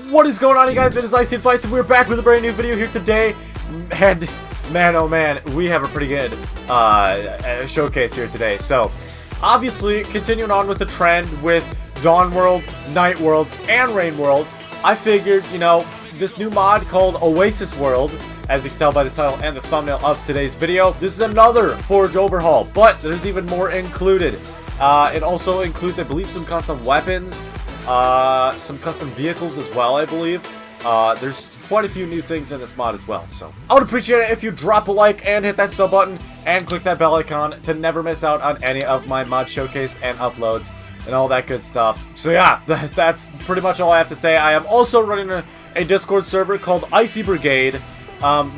What is going on, you guys? It is IcyAdvice, and we're back with a brand new video here today. And man, oh man, we have a pretty good showcase here today. So, obviously, continuing on with the trend with Dawn World, Night World, and Rain World, I figured, you know, this new mod called OASIS World, as you can tell by the title and the thumbnail of today's video, this is another Forge overhaul, but there's even more included. It also includes, I believe, some custom weapons, some custom vehicles as well, I believe. There's quite a few new things in this mod as well, so I would appreciate it if you drop a like and hit that sub button and click that bell icon to never miss out on any of my mod showcase and uploads and all that good stuff. So yeah, that's pretty much all I have to say. I am also running a Discord server called Icy Brigade.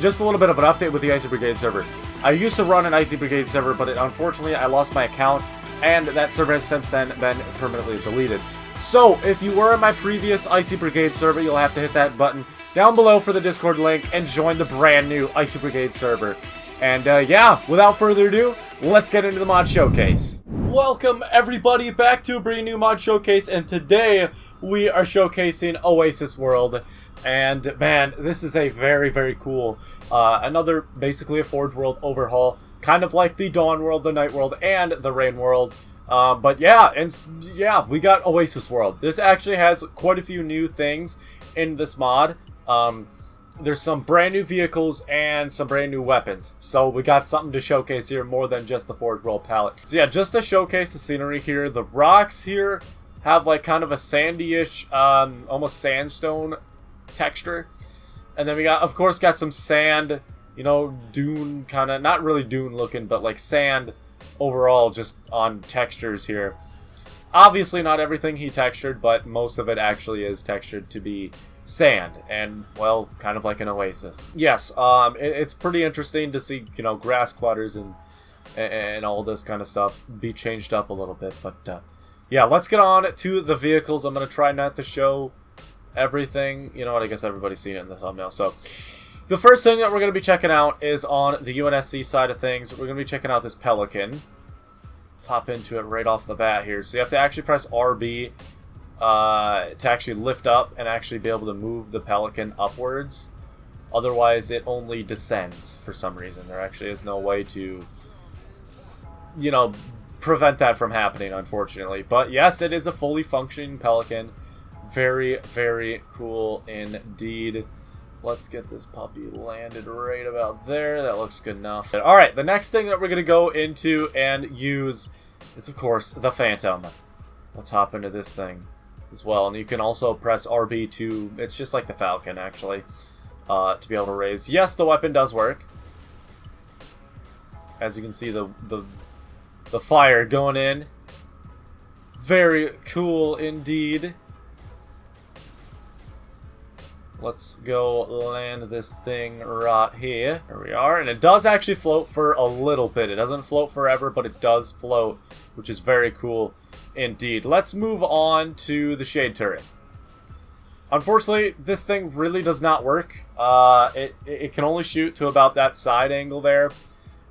Just a little bit of an update with the Icy Brigade server. I used to run an Icy Brigade server, but unfortunately I lost my account, and that server has since then been permanently deleted. So, if you were in my previous Icy Brigade server, you'll have to hit that button down below for the Discord link and join the brand new Icy Brigade server. And yeah, without further ado, let's get into the mod showcase. Welcome everybody back to a brand new mod showcase, and today we are showcasing OASIS World. And man, this is a very, very cool, another basically a Forge World overhaul, kind of like the Dawn World, the Night World, and the Rain World. But yeah, we got OASIS World. This actually has quite a few new things in this mod. There's some brand new vehicles and some brand new weapons. So we got something to showcase here more than just the Forge World palette. So yeah, just to showcase the scenery here, the rocks here have like kind of a sandy-ish, almost sandstone texture. And then we got, of course, got some sand, you know, dune kind of, not really dune looking, but like sand overall just on textures here. Obviously not everything he textured, but most of it actually is textured to be sand, and well, kind of like an oasis. Yes, it's pretty interesting to see, you know, grass clutters and all this kind of stuff be changed up a little bit. But yeah, let's get on to the vehicles. I'm gonna try not to show everything. You know what, I guess everybody's seen it in the thumbnail. So the first thing that we're going to be checking out is on the UNSC side of things. We're going to be checking out this Pelican. Let's hop into it right off the bat here. So you have to actually press RB to actually lift up and actually be able to move the Pelican upwards. Otherwise, it only descends for some reason. There actually is no way to, you know, prevent that from happening, unfortunately. But yes, it is a fully functioning Pelican. Very, very cool indeed. Let's get this puppy landed right about there. That looks good enough. Alright, the next thing that we're going to go into and use is, of course, the Phantom. Let's hop into this thing as well. And you can also press RB to, it's just like the Falcon, actually, to be able to raise. Yes, the weapon does work. As you can see, the fire going in. Very cool indeed. Let's go land this thing right here. There we are. And it does actually float for a little bit. It doesn't float forever, but it does float, which is very cool indeed. Let's move on to the Shade Turret. Unfortunately, this thing really does not work. It can only shoot to about that side angle there.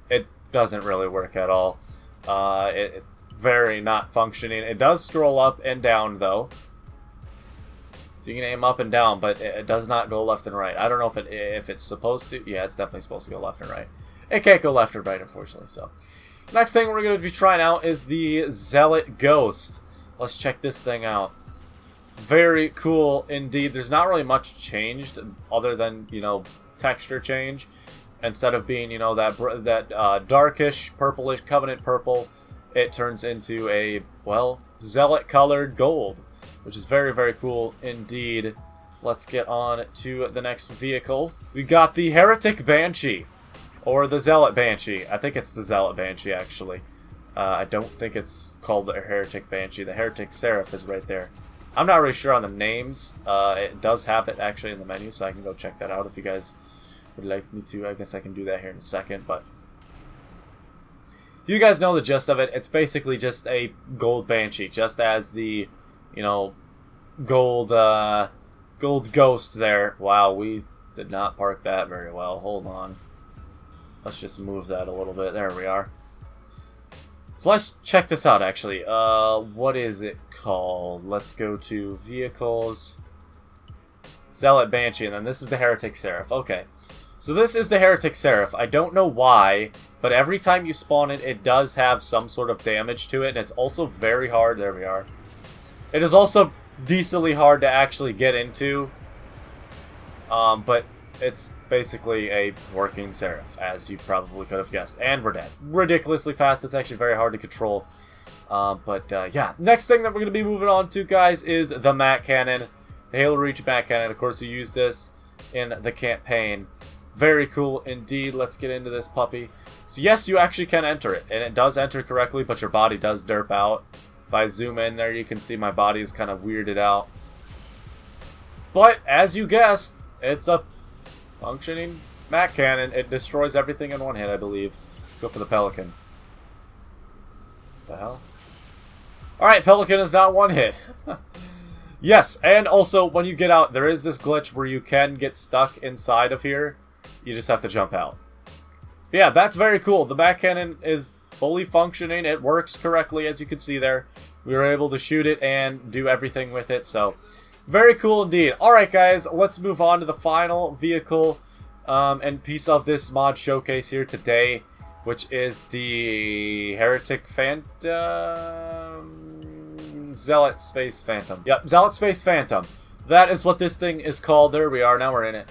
It doesn't really work at all. It's very not functioning. It does scroll up and down, though. So you can aim up and down, but it does not go left and right. I don't know if it's supposed to. Yeah, it's definitely supposed to go left and right. It can't go left or right, unfortunately. So, next thing we're going to be trying out is the Zealot Ghost. Let's check this thing out. Very cool indeed. There's not really much changed other than, you know, texture change. Instead of being, you know, that darkish, purplish, Covenant purple, it turns into a, well, Zealot colored gold, which is very, very cool indeed. Let's get on to the next vehicle. We got the Heretic Banshee, or the Zealot Banshee. I think it's the Zealot Banshee, actually. I don't think it's called the Heretic Banshee. The Heretic Seraph is right there. I'm not really sure on the names. It does have it, actually, in the menu, so I can go check that out if you guys would like me to. I guess I can do that here in a second, but you guys know the gist of it. It's basically just a gold Banshee, just as the, you know, gold ghost there. Wow, we did not park that very well. Hold on. Let's just move that a little bit. There we are. So let's check this out, actually. What is it called? Let's go to vehicles. Zealot Banshee, and then this is the Heretic Seraph. Okay. So this is the Heretic Seraph. I don't know why, but every time you spawn it, it does have some sort of damage to it, and it's also very hard. There we are. It is also decently hard to actually get into, but it's basically a working Seraph, as you probably could have guessed. And we're dead. Ridiculously fast. It's actually very hard to control. Yeah. Next thing that we're going to be moving on to, guys, is the Mat Cannon. The Halo Reach Mat Cannon. Of course, you use this in the campaign. Very cool indeed. Let's get into this puppy. So yes, you actually can enter it, and it does enter correctly, but your body does derp out. If I zoom in there, you can see my body is kind of weirded out. But, as you guessed, it's a functioning Mat Cannon. It destroys everything in one hit, I believe. Let's go for the Pelican. What the hell? Alright, Pelican is not one hit. Yes, and also, when you get out, there is this glitch where you can get stuck inside of here. You just have to jump out. But yeah, that's very cool. The Mat Cannon is fully functioning. It works correctly, as you can see there. We were able to shoot it and do everything with it, so very cool indeed. Alright, guys, let's move on to the final vehicle and piece of this mod showcase here today, which is the Heretic Phantom... Zealot Space Phantom. Yep, Zealot Space Phantom. That is what this thing is called. There we are. Now we're in it.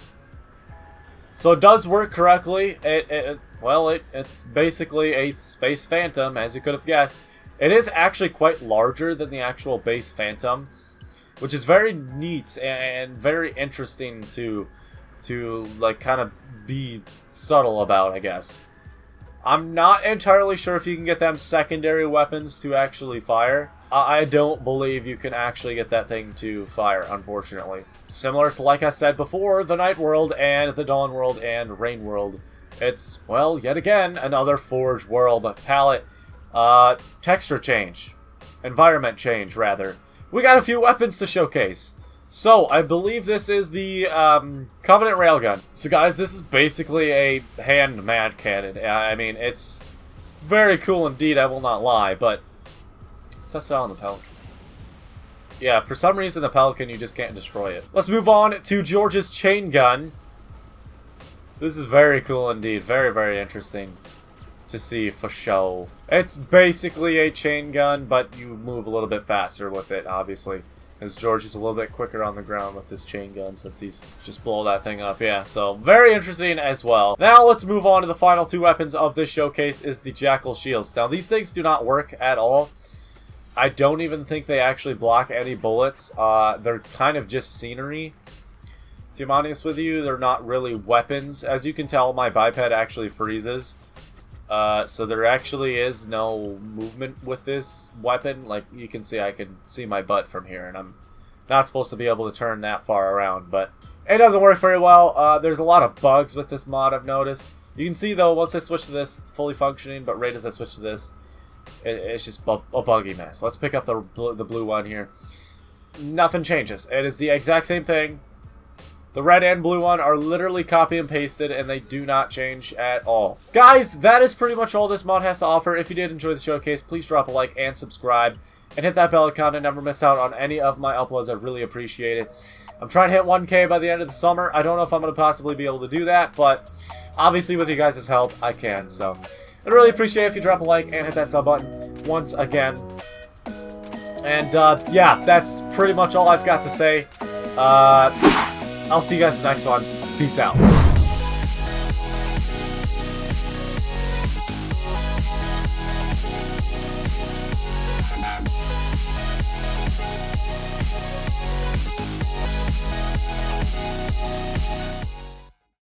So it does work correctly. It's basically a Space Phantom, as you could have guessed. It is actually quite larger than the actual base Phantom, which is very neat and very interesting to like kind of be subtle about, I guess. I'm not entirely sure if you can get them secondary weapons to actually fire. I don't believe you can actually get that thing to fire, unfortunately. Similar to, like I said before, the Night World and the Dawn World and Rain World. It's, well, yet again, another Forge World palette. Texture change. Environment change, rather. We got a few weapons to showcase. So, I believe this is the Covenant Railgun. So guys, this is basically a hand Mat Cannon. I mean, it's very cool indeed, I will not lie, but let's test it out on the Pelican. Yeah, for some reason the Pelican, you just can't destroy it. Let's move on to George's Chain Gun. This is very cool indeed, very, very interesting to see for show. It's basically a chain gun, but you move a little bit faster with it, obviously. Because George is a little bit quicker on the ground with this chain gun since he's just blow that thing up. Yeah, so very interesting as well. Now let's move on to the final two weapons of this showcase is the Jackal Shields. Now these things do not work at all. I don't even think they actually block any bullets. They're kind of just scenery. To be honest with you, they're not really weapons. As you can tell, my biped actually freezes. So there actually is no movement with this weapon. Like, you can see, I can see my butt from here, and I'm not supposed to be able to turn that far around, but it doesn't work very well. There's a lot of bugs with this mod, I've noticed. You can see, though, once I switch to this, fully functioning, but right as I switch to this, it's just a buggy mess. Let's pick up the blue one here. Nothing changes. It is the exact same thing. The red and blue one are literally copy and pasted, and they do not change at all. Guys, that is pretty much all this mod has to offer. If you did enjoy the showcase, please drop a like and subscribe. And hit that bell icon to never miss out on any of my uploads. I'd really appreciate it. I'm trying to hit 1K by the end of the summer. I don't know if I'm going to possibly be able to do that, but obviously with you guys' help, I can. So I'd really appreciate it if you drop a like and hit that sub button once again. And yeah, that's pretty much all I've got to say. I'll see you guys in the next one. Peace out.